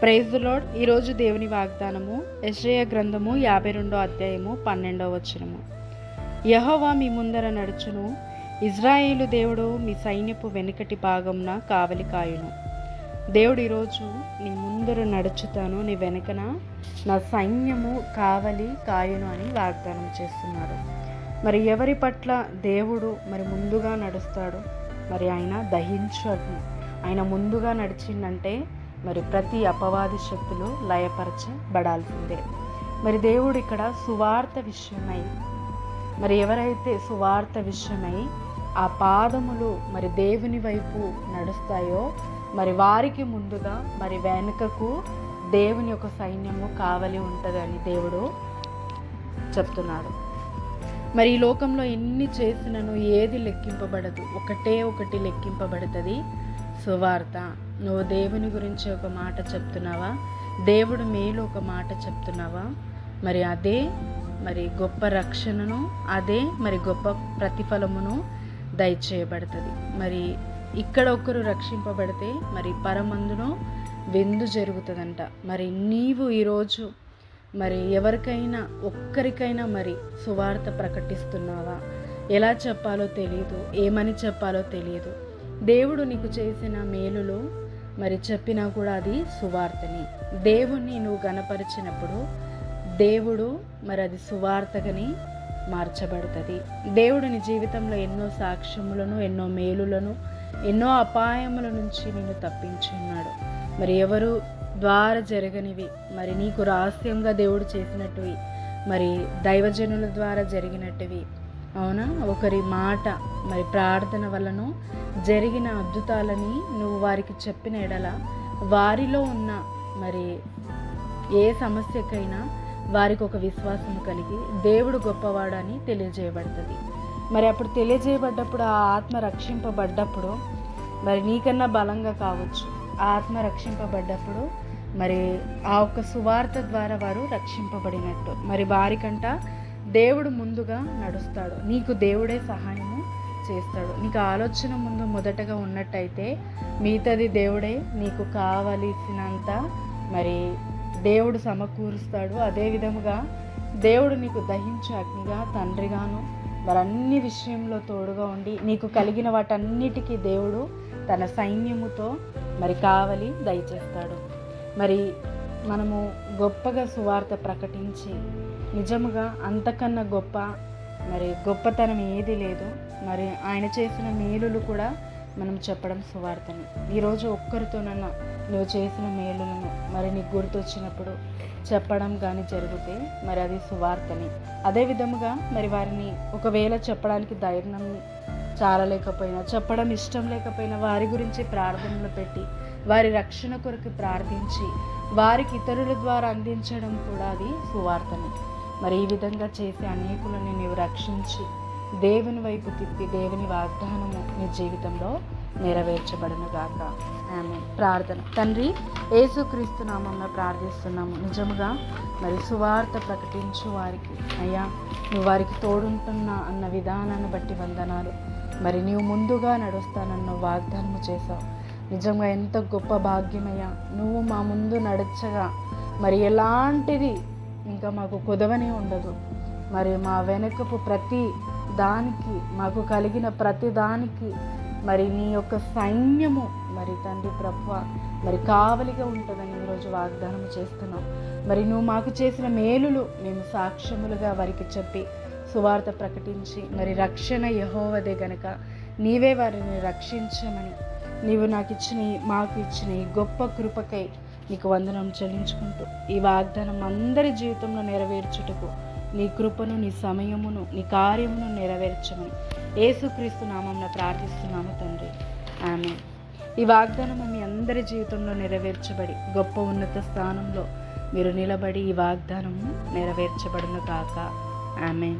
Praise the lord. ఈరోజు దేవుని వాగ్దానము యెషయా గ్రంథము 52వ అధ్యాయము 12వ వచనము. యెహోవా మీ ముందర నడుచును, ఇజ్రాయేలు దేవుడు మీ సైన్యపు వెనుకటి భాగంన కావలి కాయును. దేవుడు ఈరోజు నీ ముందర నడుచుతాను, నీ వెనుకన నా సైన్యము కావలి కాయును అని వాగ్దానం చేస్తున్నాడు. మరి ఎవరి పట్ల దేవుడు ముందుగా నడుస్తాడు? ఆయన దహించు. ఆయన ముందుగా నడిచిందంటే ప్రతి అపవాది శక్తులు లయపరచబడాల్సిందే. దేవుడు ఇక్కడ సువార్త విషయమై ఎవరైతే సువార్త విషయమై ఆ పాదములు దేవుని వైపు నడుస్తాయో వారికి ముందుగా వెనుకకు దేవుని యొక్క సైన్యము కావలి ఉంటుందని దేవుడు చెప్తున్నాడు. ఈ లోకంలో ఎన్ని చేసినను ఏది లెక్కింపబడదు, ఒకటి లెక్కింపబడుతుంది, సువార్త. నువ్వు దేవుని గురించి ఒక మాట చెప్తున్నావా, దేవుడు మేలు ఒక మాట చెప్తున్నావా, అదే గొప్ప రక్షణను, అదే గొప్ప ప్రతిఫలమును దయచేయబడుతుంది. ఇక్కడ ఒకరు రక్షింపబడితే పరమందును విందు జరుగుతుందంట. నీవు ఈరోజు ఎవరికైనా ఒక్కరికైనా సువార్త ప్రకటిస్తున్నావా? ఎలా చెప్పాలో తెలియదు, ఏమని చెప్పాలో తెలియదు. దేవుడు నీకు చేసిన మేలులో చెప్పినా కూడా అది సువార్తని. దేవుణ్ణి నువ్వు గణపరిచినప్పుడు దేవుడు అది సువార్తగని మార్చబడుతుంది. దేవుడు నీ జీవితంలో ఎన్నో సాక్ష్యములను, ఎన్నో మేలులను, ఎన్నో అపాయముల నుంచి నిన్ను తప్పించున్నాడు. ఎవరు ద్వారా జరగనివి నీకు రహస్యంగా దేవుడు చేసినట్టువి, దైవజనుల ద్వారా జరిగినట్టువి, అవునా, ఒకరి మాట ప్రార్థన వలన జరిగిన అద్భుతాలని నువ్వు వారికి చెప్పిన ఎడల వారిలో ఉన్న ఏ సమస్యకైనా వారికి ఒక విశ్వాసం కలిగి దేవుడు గొప్పవాడని తెలియజేయబడుతుంది. అప్పుడు తెలియజేయబడ్డప్పుడు ఆ ఆత్మ రక్షింపబడ్డప్పుడు నీకన్నా బలంగా కావచ్చు. ఆ ఆత్మ రక్షింపబడ్డప్పుడు ఆ ఒక్క సువార్త ద్వారా వారు రక్షింపబడినట్టు. వారికంట దేవుడు ముందుగా నడుస్తాడు. నీకు దేవుడే సహాయము చేస్తాడు. నీకు ఆలోచన ముందు మొదటగా ఉన్నట్టయితే మిగతాది దేవుడే నీకు కావలసినంత దేవుడు సమకూరుస్తాడు. అదే విధముగా దేవుడు నీకు దహించే అగ్నిగా, తండ్రిగాను అన్ని విషయంలో తోడుగా ఉండి నీకు కలిగిన వాటన్నిటికీ దేవుడు తన సైన్యముతో కావలి దయచేస్తాడు. మనము గొప్పగా సువార్త ప్రకటించి నిజముగా అంతకన్నా గొప్పతనం ఏది లేదు. ఆయన చేసిన మేలులు కూడా మనం చెప్పడం సువార్తని. ఈరోజు ఒక్కరితోనన్నా నువ్వు చేసిన మేలులను నీకు గుర్తొచ్చినప్పుడు చెప్పడం కానీ జరిగితే అది సువార్తని. అదే విధముగా వారిని ఒకవేళ చెప్పడానికి ధైర్యం చాలలేకపోయినా, చెప్పడం ఇష్టం లేకపోయినా వారి గురించి ప్రార్థనలు పెట్టి వారి రక్షణ కొరకు ప్రార్థించి వారికి ఇతరుల ద్వారా అందించడం కూడా అది సువార్తని. ఈ విధంగా చేసి అనేకులను నీవు రక్షించి దేవుని వైపు తిప్పి దేవుని వాగ్దానము నీ జీవితంలో నెరవేర్చబడును గాక. ఆమేన్. ప్రార్థన. తండ్రి, యేసుక్రీస్తు నామమున ప్రార్థిస్తున్నాము. నిజముగా సువార్త ప్రకటించు వారికి అయ్యా నువ్వు వారికి తోడుంటున్నా అన్న విధానాన్ని బట్టి వందనాలు. నీవు ముందుగా నడుస్తానన్న వాగ్దానము చేశావు. నిజంగా ఎంత గొప్ప భాగ్యమయ్యా. నువ్వు మా ముందు నడచగా ఎలాంటిది ఇంకా మాకు కుదవనే ఉండదు. మా వెనుకపు ప్రతి దానికి, మాకు కలిగిన ప్రతి దానికి నీ యొక్క సైన్యము తండ్రి ప్రభువా కావలిగా ఉంటుందని ఈరోజు వాగ్దానం చేస్తున్నాం. నువ్వు మాకు చేసిన మేలులు మేము సాక్ష్యములుగా వారికి చెప్పి సువార్త ప్రకటించి రక్షణ యెహోవాదే గనక నీవే వారిని రక్షించమని నీవు మాకు ఇచ్చిన ఈ గొప్ప కృపకై నీకు వందనం చెల్లించుకుంటూ ఈ వాగ్దానం అందరి జీవితంలో నెరవేర్చుటకు నీ కృపను, నీ సమయమును, నీ కార్యమును నెరవేర్చమని యేసుక్రీస్తు నామమున ప్రార్థిస్తున్నాము తండ్రి. ఆమేన్. ఈ వాగ్దానం మీ అందరి జీవితంలో నెరవేర్చబడి గొప్ప ఉన్నత స్థానంలో మీరు నిలబడి ఈ వాగ్దానము నెరవేర్చబడును కాక. ఆమేన్.